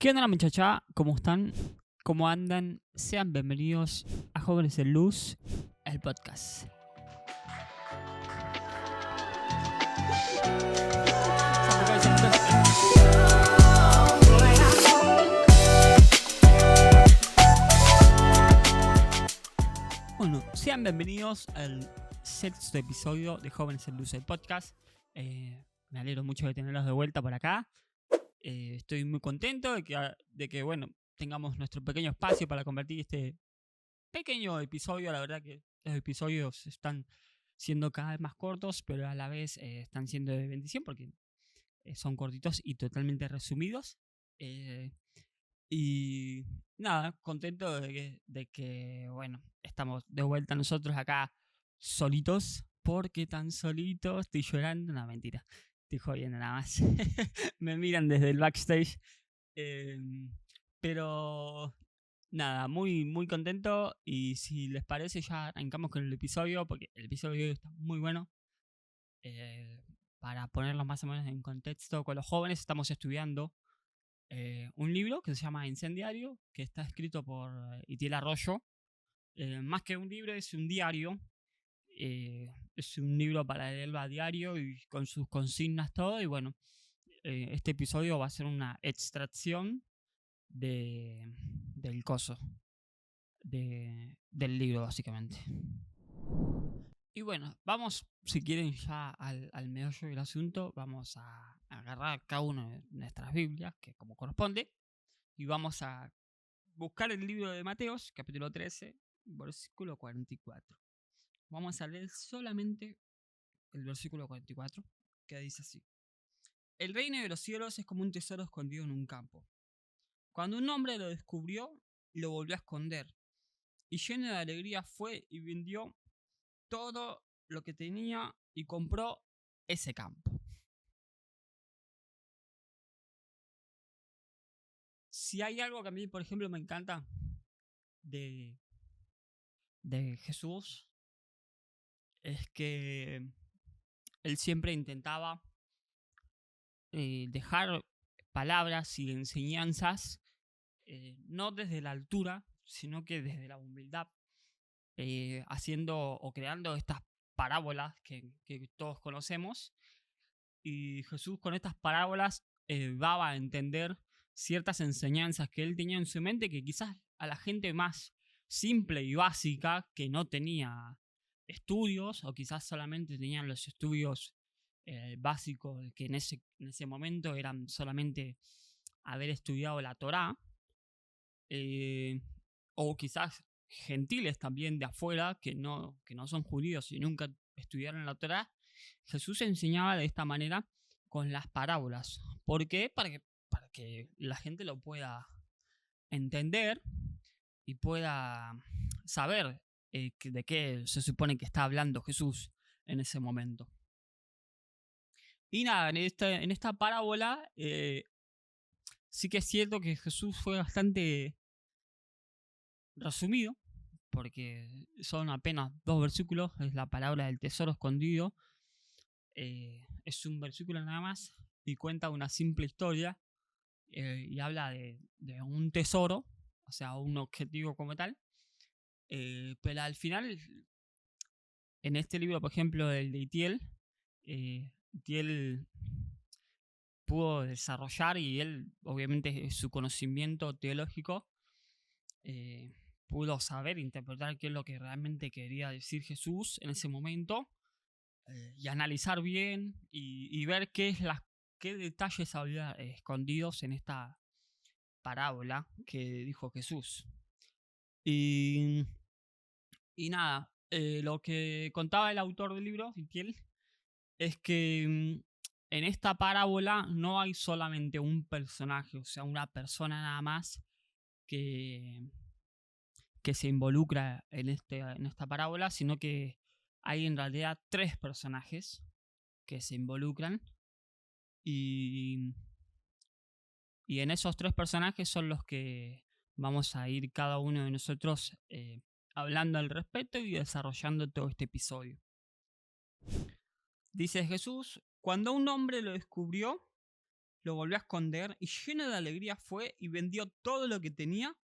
¿Qué onda, muchacha? ¿Cómo están? ¿Cómo andan? Sean bienvenidos a Jóvenes en Luz, el podcast. Bueno, sean bienvenidos al sexto episodio de Jóvenes en Luz, el podcast. Me alegro mucho de tenerlos de vuelta por acá. Estoy muy contento de que, bueno, tengamos nuestro pequeño espacio para convertir este pequeño episodio. La verdad que los episodios están siendo cada vez más cortos, pero a la vez están siendo de bendición porque son cortitos y totalmente resumidos. Y nada, contento de que, bueno, estamos de vuelta nosotros acá solitos. ¿Por qué tan solitos? Estoy llorando. No, mentira. Estoy jodiendo nada más. Me miran desde el backstage. Pero nada, muy, muy contento. Y si les parece, ya arrancamos con el episodio, porque el episodio de hoy está muy bueno. Para ponerlos más o menos en contexto, con los jóvenes estamos estudiando un libro que se llama Incendiario, que está escrito por Itiel Arroyo. Más que un libro, es un diario. Es un libro para leerlo a diario y con sus consignas, todo. Y bueno, este episodio va a ser una extracción del coso, del libro, básicamente. Y bueno, vamos, si quieren, ya al meollo del asunto. Vamos a agarrar cada una de nuestras Biblias, que como corresponde, y vamos a buscar el libro de Mateos, capítulo 13, versículo 44. Vamos a leer solamente el versículo 44, que dice así: El reino de los cielos es como un tesoro escondido en un campo. Cuando un hombre lo descubrió, lo volvió a esconder, y lleno de alegría fue y vendió todo lo que tenía y compró ese campo. Si hay algo que a mí, por ejemplo, me encanta de, de Jesús, es que él siempre intentaba dejar palabras y enseñanzas, no desde la altura, sino que desde la humildad, haciendo o creando estas parábolas que todos conocemos. Y Jesús con estas parábolas daba a entender ciertas enseñanzas que él tenía en su mente, que quizás a la gente más simple y básica, que no tenía estudios o quizás solamente tenían los estudios básicos, que en ese momento eran solamente haber estudiado la Torá, o quizás gentiles también de afuera que no son judíos y nunca estudiaron la Torá. Jesús enseñaba de esta manera con las parábolas. ¿Por qué? Para que la gente lo pueda entender y pueda saber de qué se supone que está hablando Jesús en ese momento. Y nada, en esta parábola sí que es cierto que Jesús fue bastante resumido, porque son apenas 2 versículos. Es la palabra del tesoro escondido. Es un versículo nada más y cuenta una simple historia, y habla de un tesoro, o sea, un objetivo como tal. Pero al final, en este libro, por ejemplo, el de Itiel, Itiel pudo desarrollar, y él, obviamente, su conocimiento teológico, pudo saber interpretar qué es lo que realmente quería decir Jesús en ese momento, y analizar bien y ver qué detalles había escondidos en esta parábola que dijo Jesús. Y nada, lo que contaba el autor del libro, Itiel, es que en esta parábola no hay solamente un personaje, o sea, una persona nada más que se involucra en esta parábola, sino que hay en realidad 3 personajes que se involucran, y en esos 3 personajes son los que vamos a ir cada uno de nosotros hablando al respecto y desarrollando todo este episodio. Dice Jesús: cuando un hombre lo descubrió, lo volvió a esconder y lleno de alegría fue y vendió todo lo que tenía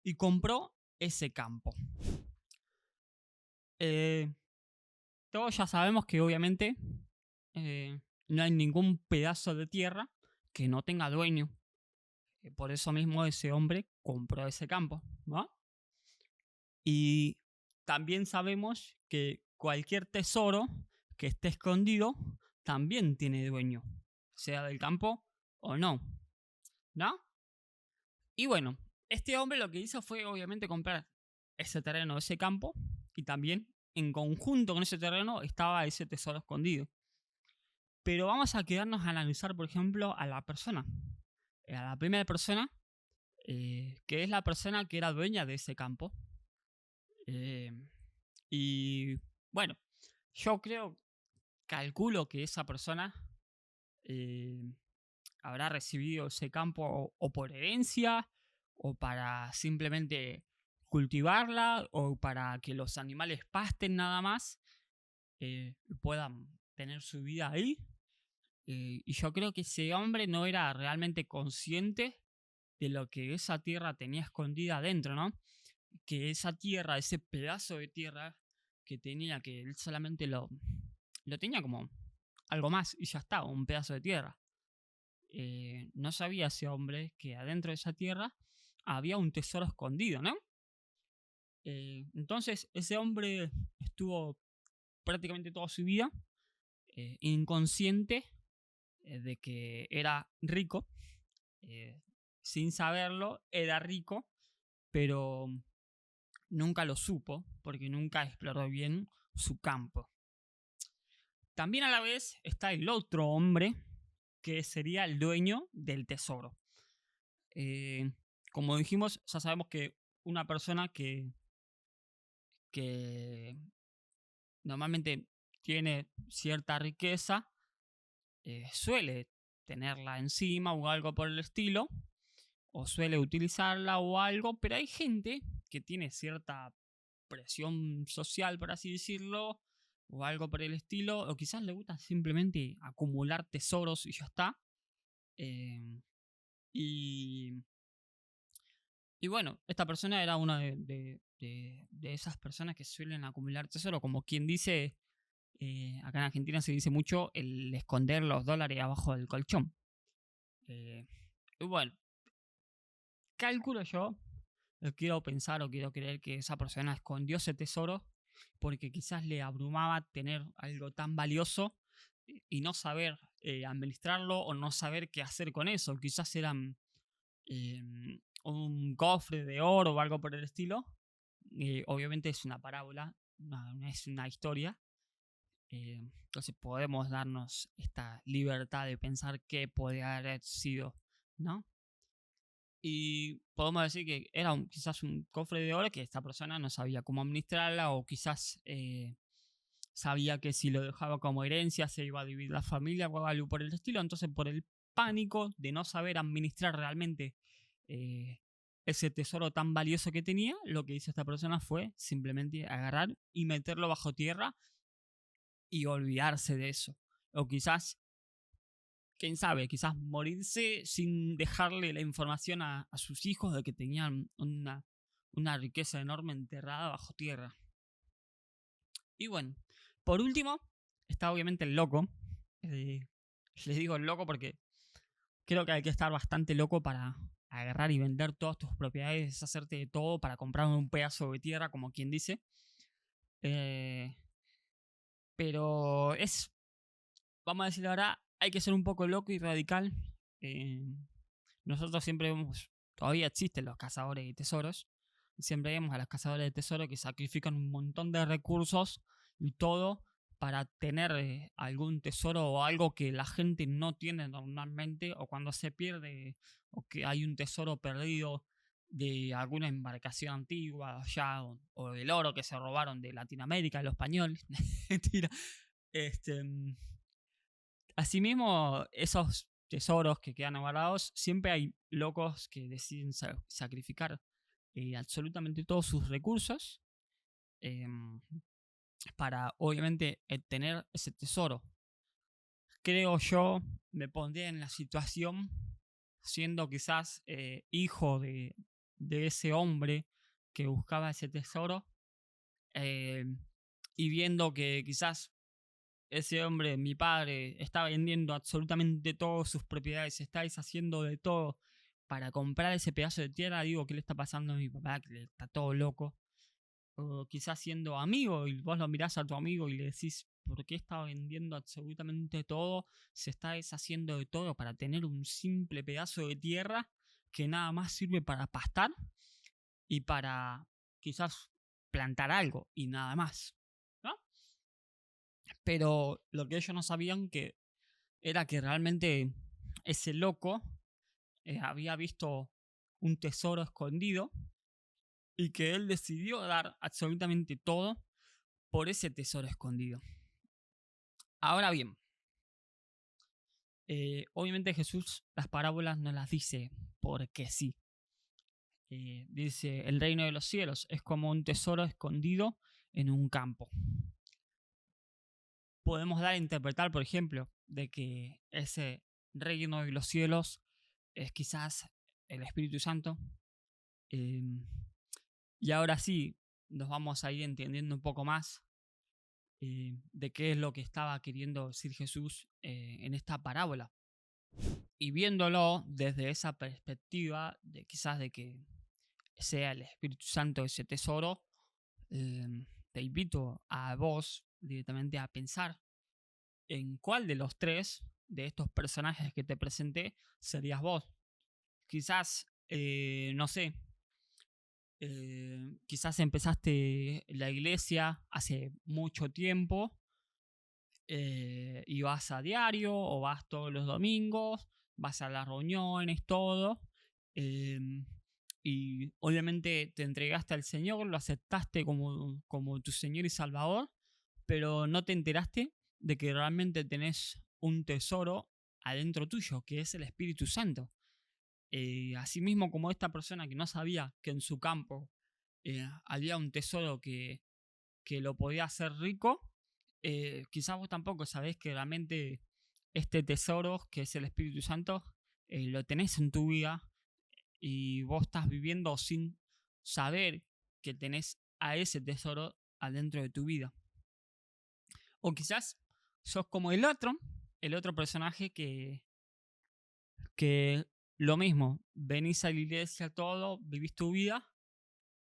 y compró ese campo. Todos ya sabemos que obviamente no hay ningún pedazo de tierra que no tenga dueño. Por eso mismo ese hombre compró ese campo, ¿no? Y también sabemos que cualquier tesoro que esté escondido también tiene dueño, sea del campo o no, ¿no? Y bueno, este hombre lo que hizo fue obviamente comprar ese terreno, ese campo, y también en conjunto con ese terreno estaba ese tesoro escondido. Pero vamos a quedarnos a analizar, por ejemplo, a la persona. A la primera persona, que es la persona que era dueña de ese campo. Eh, y bueno, yo calculo que esa persona eh, habrá recibido ese campo o por herencia, o para simplemente cultivarla, o para que los animales pasten nada más, y puedan tener su vida ahí. Y yo creo que ese hombre no era realmente consciente de lo que esa tierra tenía escondida adentro, ¿no? Que esa tierra, ese pedazo de tierra que tenía, que él solamente lo tenía como algo más y ya está, un pedazo de tierra. No sabía ese hombre que adentro de esa tierra había un tesoro escondido, ¿no? Entonces ese hombre estuvo prácticamente toda su vida inconsciente de que era rico, sin saberlo, era rico, pero nunca lo supo porque nunca exploró bien su campo. También a la vez está el otro hombre que sería el dueño del tesoro. Como dijimos, ya sabemos que una persona que normalmente tiene cierta riqueza suele tenerla encima o algo por el estilo, o suele utilizarla o algo, pero hay gente que tiene cierta presión social, por así decirlo, o algo por el estilo, o quizás le gusta simplemente acumular tesoros y ya está. Eh, y, y bueno, esta persona era una de esas personas que suelen acumular tesoro, como quien dice, acá en Argentina se dice mucho el esconder los dólares abajo del colchón. Y bueno, calculo yo, quiero pensar o quiero creer que esa persona escondió ese tesoro porque quizás le abrumaba tener algo tan valioso y no saber administrarlo o no saber qué hacer con eso. Quizás eran eh, un cofre de oro o algo por el estilo. Obviamente es una parábola, no es una historia. Entonces podemos darnos esta libertad de pensar qué podría haber sido, ¿no? Y podemos decir que era quizás un cofre de oro que esta persona no sabía cómo administrarla, o quizás sabía que si lo dejaba como herencia se iba a dividir la familia o algo por el estilo. Entonces, por el pánico de no saber administrar realmente ese tesoro tan valioso que tenía, lo que hizo esta persona fue simplemente agarrar y meterlo bajo tierra y olvidarse de eso. O quizás, quién sabe, quizás morirse sin dejarle la información a sus hijos de que tenían una riqueza enorme enterrada bajo tierra. Y bueno, por último, está obviamente el loco. Les digo el loco porque creo que hay que estar bastante loco para agarrar y vender todas tus propiedades, deshacerte de todo para comprar un pedazo de tierra, como quien dice. Pero vamos a decir la verdad, hay que ser un poco loco y radical. Nosotros siempre vemos, todavía existen los cazadores de tesoros. Siempre vemos a los cazadores de tesoros que sacrifican un montón de recursos y todo para tener algún tesoro o algo que la gente no tiene normalmente, o cuando se pierde o que hay un tesoro perdido de alguna embarcación antigua allá, o del oro que se robaron de Latinoamérica, los españoles. Mentira. Asimismo, esos tesoros que quedan guardados, siempre hay locos que deciden sacrificar absolutamente todos sus recursos para obviamente tener ese tesoro. creo yo, me pondría en la situación, siendo quizás hijo de ese hombre que buscaba ese tesoro, eh, y viendo que quizás ese hombre, mi padre, está vendiendo absolutamente todas sus propiedades, está deshaciendo de todo para comprar ese pedazo de tierra, digo, ¿qué le está pasando a mi papá? Que está todo loco. O quizás siendo amigo y vos lo mirás a tu amigo y le decís, ¿por qué está vendiendo absolutamente todo? Se está deshaciendo de todo para tener un simple pedazo de tierra que nada más sirve para pastar y para quizás plantar algo y nada más, ¿no? Pero lo que ellos no sabían que era que realmente ese loco había visto un tesoro escondido y que él decidió dar absolutamente todo por ese tesoro escondido. Ahora bien, obviamente Jesús las parábolas no las dice porque sí. Dice, el reino de los cielos es como un tesoro escondido en un campo. Podemos dar a interpretar, por ejemplo, de que ese reino de los cielos es quizás el Espíritu Santo. Y ahora sí, nos vamos a ir entendiendo un poco más de qué es lo que estaba queriendo decir Jesús en esta parábola. Y viéndolo desde esa perspectiva, de quizás de que sea el Espíritu Santo ese tesoro, te invito a vos directamente a pensar en cuál de los tres de estos personajes que te presenté serías vos. Quizás, no sé, quizás empezaste la iglesia hace mucho tiempo y vas a diario o vas todos los domingos, vas a las reuniones, todo. Y obviamente te entregaste al Señor, lo aceptaste como tu Señor y Salvador, pero no te enteraste de que realmente tenés un tesoro adentro tuyo, que es el Espíritu Santo. Asimismo como esta persona que no sabía que en su campo había un tesoro que lo podía hacer rico, quizás vos tampoco sabés que realmente este tesoro, que es el Espíritu Santo, lo tenés en tu vida y vos estás viviendo sin saber que tenés a ese tesoro adentro de tu vida. O quizás sos como el otro personaje que lo mismo, venís a la iglesia todo, vivís tu vida,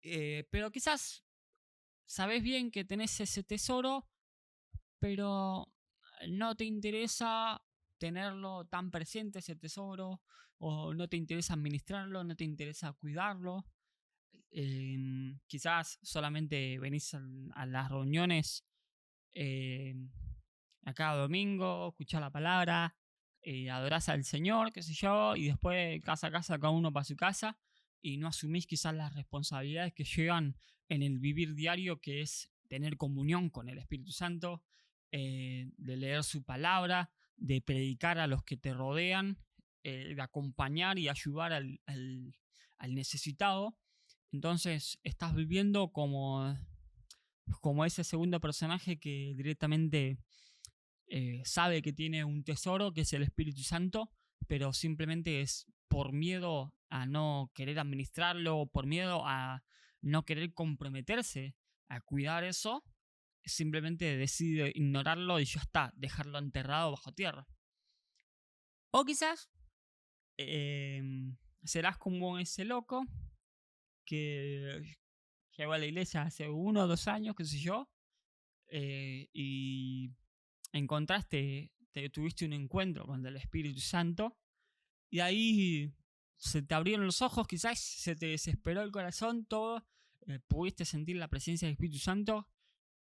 pero quizás sabés bien que tenés ese tesoro, pero no te interesa tenerlo tan presente ese tesoro, o no te interesa administrarlo, no te interesa cuidarlo. Quizás solamente venís a las reuniones eh, a cada domingo, escuchás la palabra, adorás al Señor, qué sé yo, y después casa a casa cada uno para su casa y no asumís quizás las responsabilidades que llevan en el vivir diario, que es tener comunión con el Espíritu Santo, de leer su palabra, de predicar a los que te rodean, de acompañar y ayudar al necesitado. Entonces estás viviendo como ese segundo personaje que directamente sabe que tiene un tesoro, que es el Espíritu Santo, pero simplemente es por miedo a no querer administrarlo, por miedo a no querer comprometerse a cuidar eso, simplemente decide ignorarlo y ya está, dejarlo enterrado bajo tierra. O quizás serás como ese loco que llegó a la iglesia hace 1 o 2 años, qué sé yo, y tuviste un encuentro con el Espíritu Santo y ahí se te abrieron los ojos, quizás se te desesperó el corazón, todo, pudiste sentir la presencia del Espíritu Santo,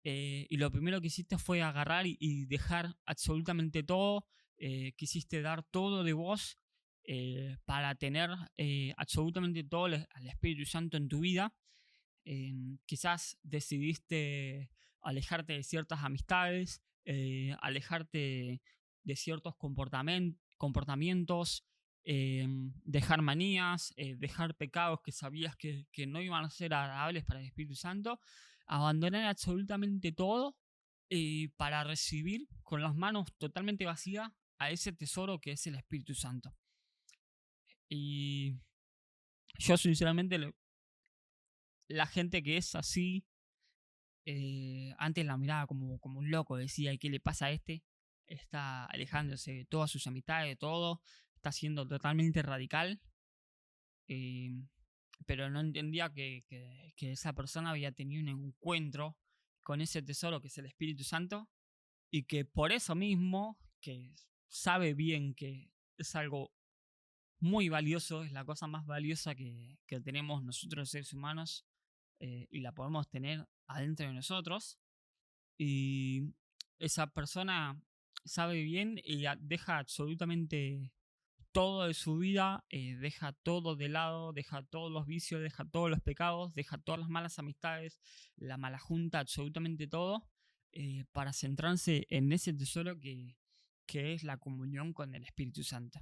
y lo primero que hiciste fue agarrar y dejar absolutamente todo, quisiste dar todo de vos para tener absolutamente todo al Espíritu Santo en tu vida. Quizás decidiste alejarte de ciertas amistades, alejarte de ciertos comportamientos, dejar manías, dejar pecados que sabías que no iban a ser agradables para el Espíritu Santo, abandonar absolutamente todo para recibir con las manos totalmente vacías a ese tesoro que es el Espíritu Santo. Y yo sinceramente, la gente que es así, antes la miraba como un loco, decía, ¿y qué le pasa a este? Está alejándose de todas sus amistades, de todo, está siendo totalmente radical, pero no entendía que esa persona había tenido un encuentro con ese tesoro que es el Espíritu Santo, y que por eso mismo, que sabe bien que es algo muy valioso, es la cosa más valiosa que tenemos nosotros los seres humanos, y la podemos tener adentro de nosotros, y esa persona sabe bien y deja absolutamente todo de su vida, deja todo de lado, deja todos los vicios, deja todos los pecados, deja todas las malas amistades, la mala junta, absolutamente todo, para centrarse en ese tesoro que es la comunión con el Espíritu Santo.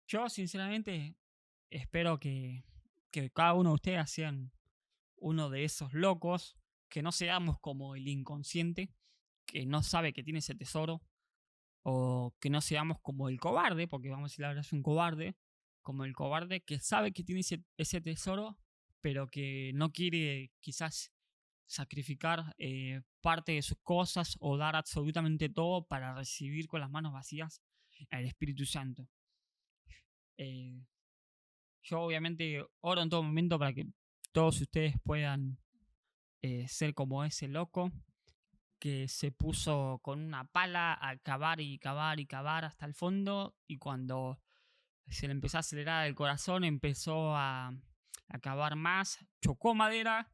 Yo sinceramente espero que cada uno de ustedes sean uno de esos locos, que no seamos como el inconsciente, que no sabe que tiene ese tesoro, o que no seamos como el cobarde, porque vamos a decir la verdad, es un cobarde, como el cobarde que sabe que tiene ese tesoro, pero que no quiere quizás sacrificar parte de sus cosas o dar absolutamente todo para recibir con las manos vacías al Espíritu Santo. Yo obviamente oro en todo momento para que todos ustedes puedan ser como ese loco que se puso con una pala a cavar y cavar y cavar hasta el fondo, y cuando se le empezó a acelerar el corazón empezó a cavar más, chocó madera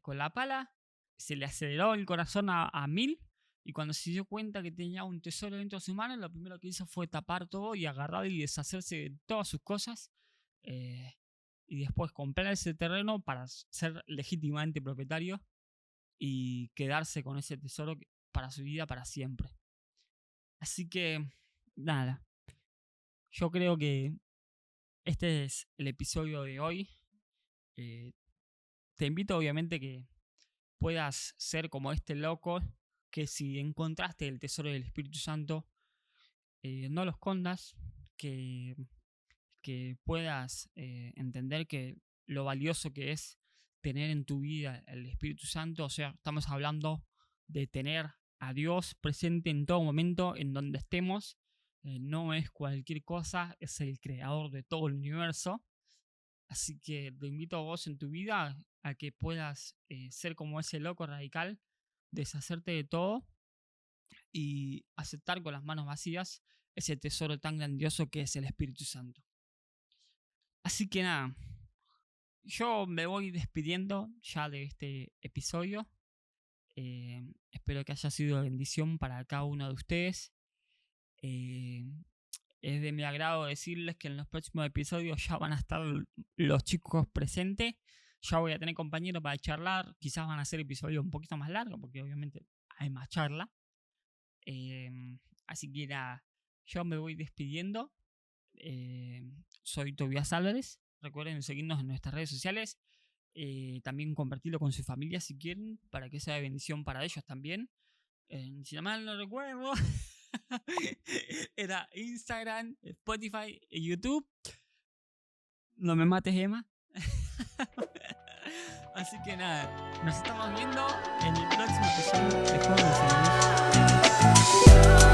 con la pala, se le aceleró el corazón a 1000, y cuando se dio cuenta que tenía un tesoro dentro de sus manos, lo primero que hizo fue tapar todo y agarrar y deshacerse de todas sus cosas, y después comprar ese terreno para ser legítimamente propietario y quedarse con ese tesoro para su vida, para siempre. Así que, nada, yo creo que este es el episodio de hoy. Te invito obviamente que puedas ser como este loco, que si encontraste el tesoro del Espíritu Santo, no lo escondas, que puedas entender que lo valioso que es tener en tu vida el Espíritu Santo. O sea, estamos hablando de tener a Dios presente en todo momento, en donde estemos. No es cualquier cosa, es el creador de todo el universo. Así que te invito a vos en tu vida a que puedas ser como ese loco radical, deshacerte de todo y aceptar con las manos vacías ese tesoro tan grandioso que es el Espíritu Santo. Así que nada, yo me voy despidiendo ya de este episodio. Espero que haya sido de bendición para cada uno de ustedes. Es de mi agrado decirles que en los próximos episodios ya van a estar los chicos presentes. Ya voy a tener compañeros para charlar. Quizás van a ser episodios un poquito más largos, porque obviamente hay más charla. Así que nada, yo me voy despidiendo. Soy Tobias Álvarez. Recuerden seguirnos en nuestras redes sociales. También compartirlo con su familia si quieren, para que sea de bendición para ellos también. Si mal no recuerdo, era Instagram, Spotify y YouTube. No me mates, Emma. Así que nada, nos estamos viendo en el próximo episodio de Juegos de Salud.